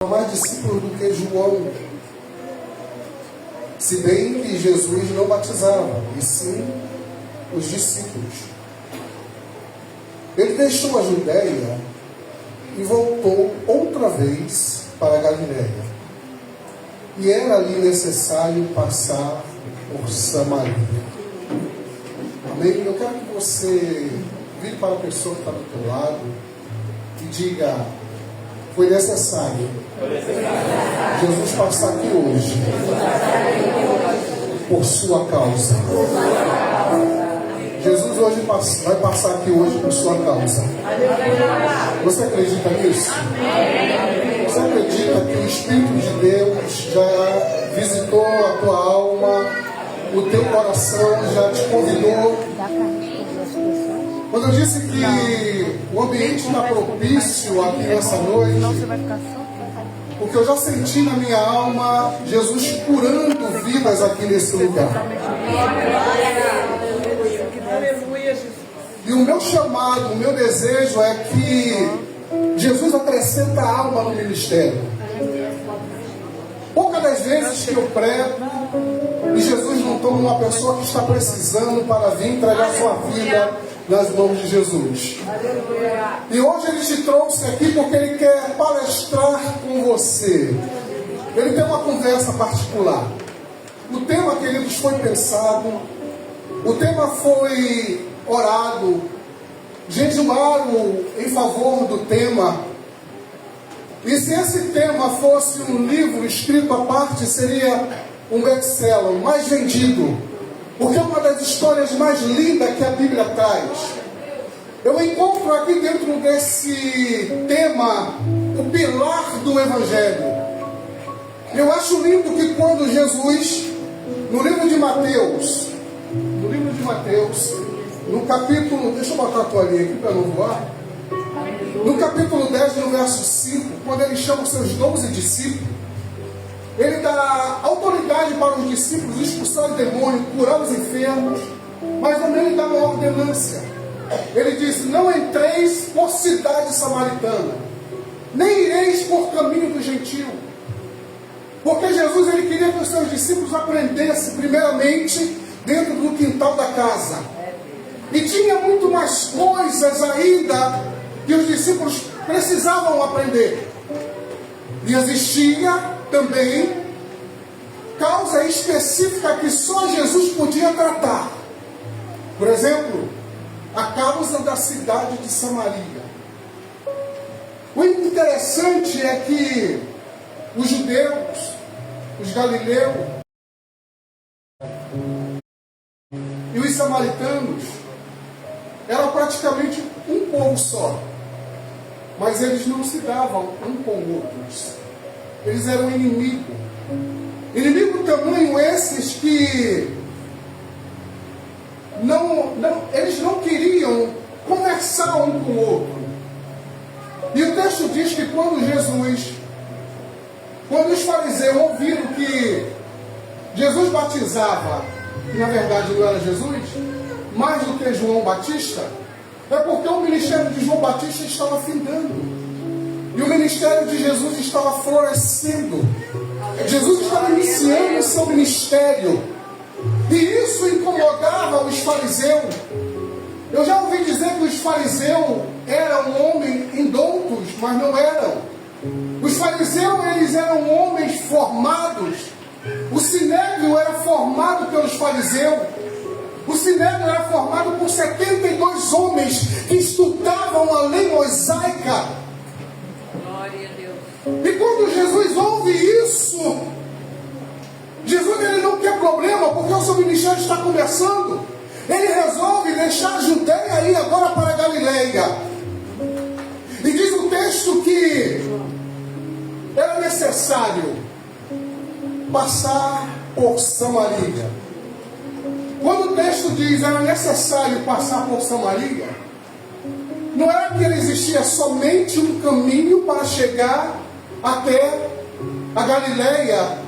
mais discípulos do que João. Se bem que Jesus não batizava, e sim os discípulos. Ele deixou a Judéia e voltou outra vez para a Galiléia. E era ali necessário passar por Samaria. Amém? Eu quero que você vire para a pessoa que está do teu lado e diga: foi necessário Jesus passar aqui hoje por sua causa. Jesus hoje vai passar aqui hoje por sua causa. Você acredita nisso? Você acredita que o Espírito de Deus já visitou a tua alma, o teu coração já te convidou? Quando eu disse que o ambiente está propício aqui nessa noite, porque eu já senti na minha alma Jesus curando vidas aqui nesse lugar. E o meu chamado, o meu desejo é que Jesus acrescenta alma no ministério. Poucas das vezes que eu prego e Jesus não toma uma pessoa que está precisando para vir entregar sua vida nas mãos de Jesus. E hoje ele te trouxe aqui porque ele quer palestrar com você. Ele tem uma conversa particular. O tema, queridos, foi pensado. O tema foi orado. Jejuaram em favor do tema. E se esse tema fosse um livro escrito à parte, seria um best-seller, o mais vendido. Porque é uma das histórias mais lindas que a Bíblia traz. Eu encontro aqui dentro desse tema o pilar do Evangelho. Eu acho lindo que quando Jesus, no livro de Mateus, no capítulo, deixa eu botar a toalhinha aqui para não voar. No capítulo 10, no verso 5, quando ele chama os seus 12 discípulos, ele dá autoridade para os discípulos expulsar o demônio, curar os enfermos, mas também ele dá uma ordenância. Ele diz: não entreis por cidade samaritana, nem ireis por caminho do gentio. Porque Jesus ele queria que os seus discípulos aprendessem primeiramente dentro do quintal da casa. E tinha muito mais coisas ainda que os discípulos precisavam aprender. E existia também causa específica que só Jesus podia tratar. Por exemplo, a causa da cidade de Samaria. O interessante é que os judeus, os galileus e os samaritanos eram praticamente um povo só. Mas eles não se davam um com outros. Eles eram inimigos. Inimigo tamanho esses que eles não queriam conversar um com o outro. E o texto diz que quando os fariseus ouviram que Jesus batizava, e na verdade não era Jesus, mais do que João Batista, é porque o ministério de João Batista estava findando. E o ministério de Jesus estava florescendo. Jesus estava iniciando o seu ministério. E isso incomodava os fariseus. Eu já ouvi dizer que os fariseus eram homens indoutos, mas não eram. Os fariseus, eles eram homens formados. O sinédrio era formado pelos fariseus. O sinédrio era formado por 72 homens que estudavam a lei mosaica. Glória a Deus. E quando Jesus ouve isso, Jesus ele não quer problema, porque o seu ministério está começando. Ele resolve deixar a Judéia e ir agora para a Galileia. E diz o texto que era necessário passar por Samaria. Quando o texto diz era necessário passar por Samaria, não era que existia somente um caminho para chegar até a Galileia,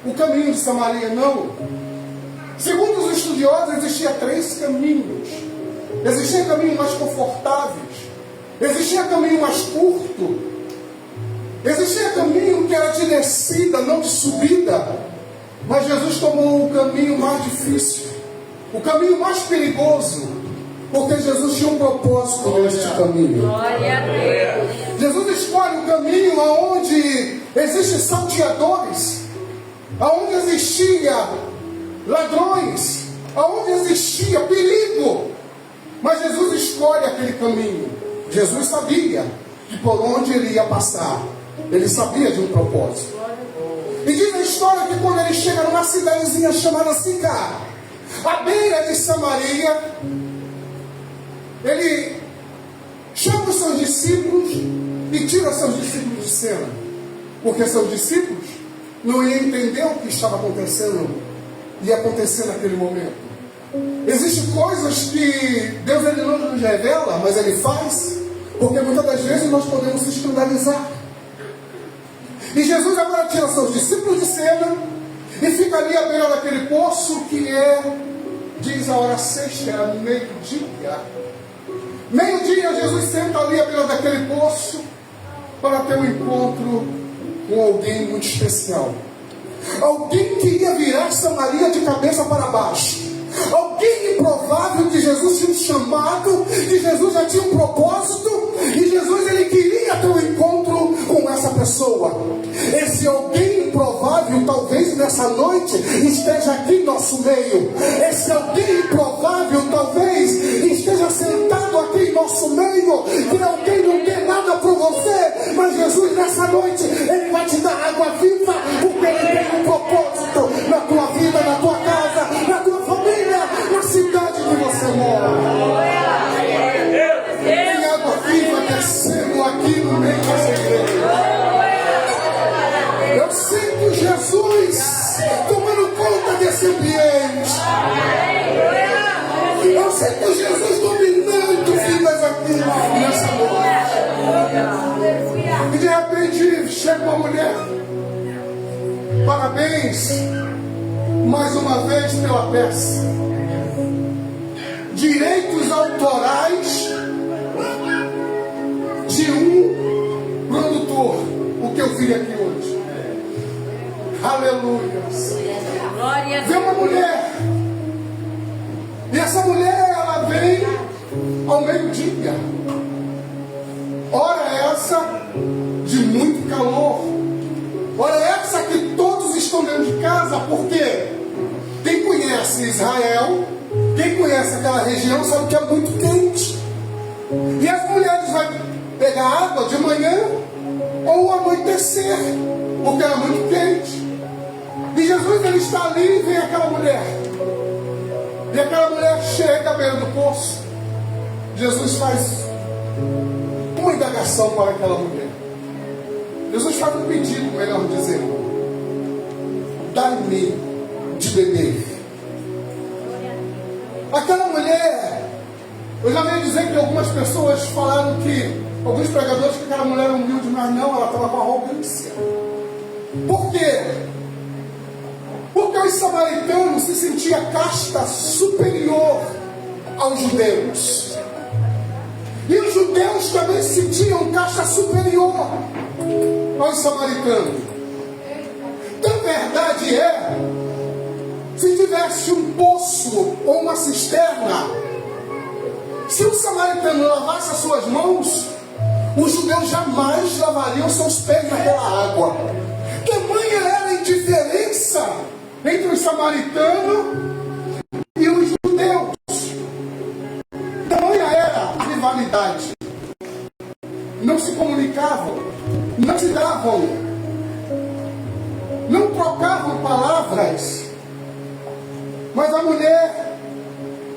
o caminho de Samaria, não. Segundo os estudiosos, existia 3 caminhos. Existia caminhos mais confortáveis, existia caminho mais curto, Existia caminho que era de descida, não de subida. Mas Jesus tomou o caminho mais difícil, o caminho mais perigoso, porque Jesus tinha um propósito neste caminho. Glória a Deus. Jesus escolhe um caminho onde existem salteadores, onde existia ladrões, onde existia perigo. Mas Jesus escolhe aquele caminho. Jesus sabia que por onde ele ia passar, ele sabia de um propósito. E diz a história que quando ele chega numa cidadezinha chamada Sicar, à beira de Samaria, ele chama os seus discípulos e tira seus discípulos de cena, porque seus discípulos não iam entender o que estava acontecendo e acontecer naquele momento. Existem coisas que Deus ele não nos revela, mas ele faz, porque muitas das vezes nós podemos se escandalizar. E Jesus agora tira seus discípulos de cena e fica ali à beira daquele poço que diz a hora sexta, era meio-dia. Meio-dia, Jesus senta ali à beira daquele poço para ter um encontro com alguém muito especial. Alguém que ia virar Samaria de cabeça para baixo. Alguém improvável que Jesus tinha um chamado, que Jesus já tinha um propósito, e Jesus ele queria ter um encontro com essa pessoa. Esse alguém improvável talvez nessa noite esteja aqui em nosso meio. Esse alguém improvável talvez esteja sentado aqui em nosso meio, que alguém não tem nada por você, mas Jesus nessa noite ele vai te dar água viva, porque ele tem um propósito na tua vida, na tua casa, na tua família, na cidade que você mora. Tem água viva descendo aqui no meio dessa igreja. Eu sinto Jesus tomando conta desse ambiente. Eu sinto Jesus dominando vidas aqui nessa noite. E de repente chega uma mulher. Parabéns mais uma vez pela peça. Direitos autorais de um produtor. O que eu vi aqui hoje. Aleluia. Vem uma mulher. E essa mulher ela vem ao meio-dia. Hora essa de muito calor. Hora essa que todos estão dentro de casa. Porque quem conhece Israel, quem conhece aquela região sabe que é muito quente. E as mulheres vão pegar água de manhã ou anoitecer, porque era muito quente. E Jesus ele está ali e vem aquela mulher. E aquela mulher chega à beira do poço. Jesus faz uma indagação para aquela mulher. Jesus faz um pedido, melhor dizendo. Dai-me de beber. Aquela mulher, eu já veio dizer que algumas pessoas falaram que, alguns pregadores, que aquela mulher era humilde, mas não, ela estava com arrogância. Por quê? Porque os samaritanos se sentiam casta superior aos judeus. E os judeus também se sentiam casta superior aos samaritanos. Então, verdade é, se tivesse um poço ou uma cisterna, se o samaritano lavasse as suas mãos, os judeus jamais lavariam seus pés naquela água. Tamanha era a indiferença entre os samaritanos e os judeus. Tamanha era a rivalidade. Não se comunicavam, não se davam, não trocavam palavras. Mas a mulher,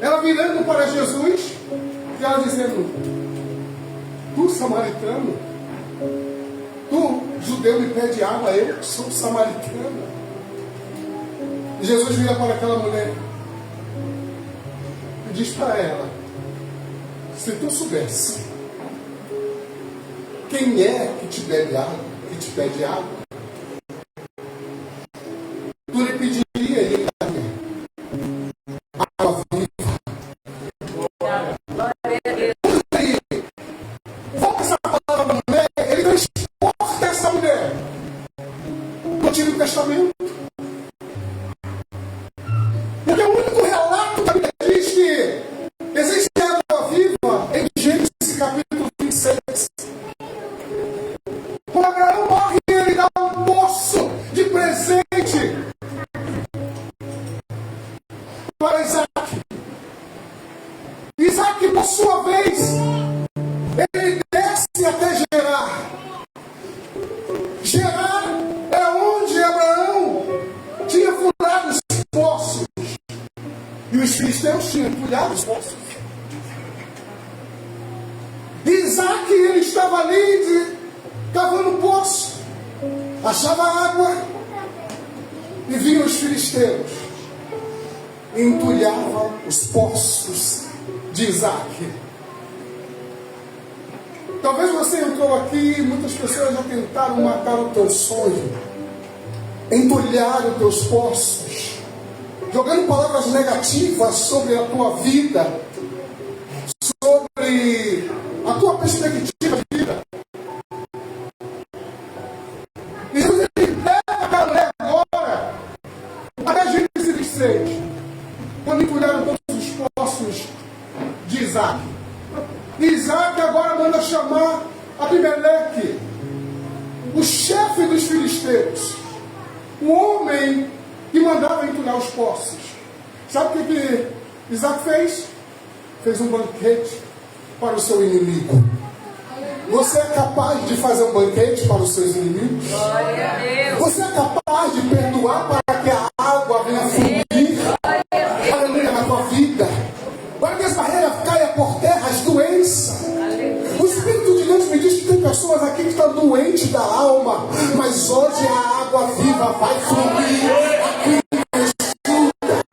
ela virando para Jesus, e ela dizendo: tu samaritano, tu judeu me pede água, eu sou samaritana. E Jesus vira para aquela mulher e diz para ela: se tu soubesse quem é que te bebe água, que te pede água, tu lhe pediria e ele daria água viva. Volta essa palavra para a mulher, ele transporta essa mulher Antigo Testamento. Porque o único relato que a Bíblia diz que existe água viva em Gênesis capítulo 26. Quando Abraão morre, ele dá um poço de presente para Isaac. Isaac, por sua vez, ele desce até Gerar. Gerar é onde Abraão tinha furado os poços. E os filisteus tinham empulhado os poços. Isaac, ele estava ali cavando poço. Achava água. E vinham os filisteus. E entulhavam os poços de Isaac. Talvez você entrou aqui e muitas pessoas já tentaram matar o teu sonho, entulhar os teus poços, jogando palavras negativas sobre a tua vida, sobre a tua perspectiva de vida. E Deus leva aquela mulher agora até Gênesis 26, quando entulharam todos os poços de Isaac. Isaac agora manda chamar Abimeleque, o chefe dos filisteus, o homem que mandava entulhar os poços. Sabe o que Isaac fez? Fez um banquete para o seu inimigo. Você é capaz de fazer um banquete para os seus inimigos? Você é capaz de perdoar para que a água venha fluir? Aleluia, na tua vida. Para que as barreiras caiam por terra, as doenças. O Espírito de Deus me diz que tem pessoas aqui que estão doentes da alma, mas hoje a água viva vai fluir aqui na escuta,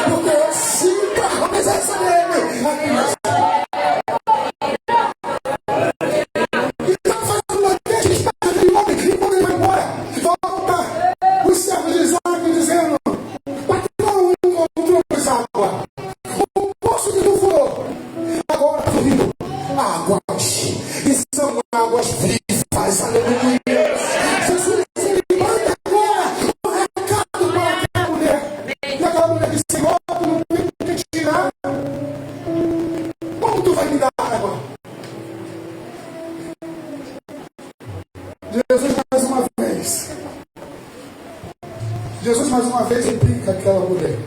porque eu sinto a presença dele aqui na escuta. Então faz um banquete, espera de homem, e quando ele vai embora, volta os servos de Isaac dizendo: patrão, encontramos água. O poço que não furou, agora fluiu águas, e são águas vivas, aleluia. Jesus, ele manda agora um recado para aquela mulher. E aquela mulher diz: Senhor, tu não tem por que tirar. Como tu vai me dar água? Jesus mais uma vez implica aquela mulher.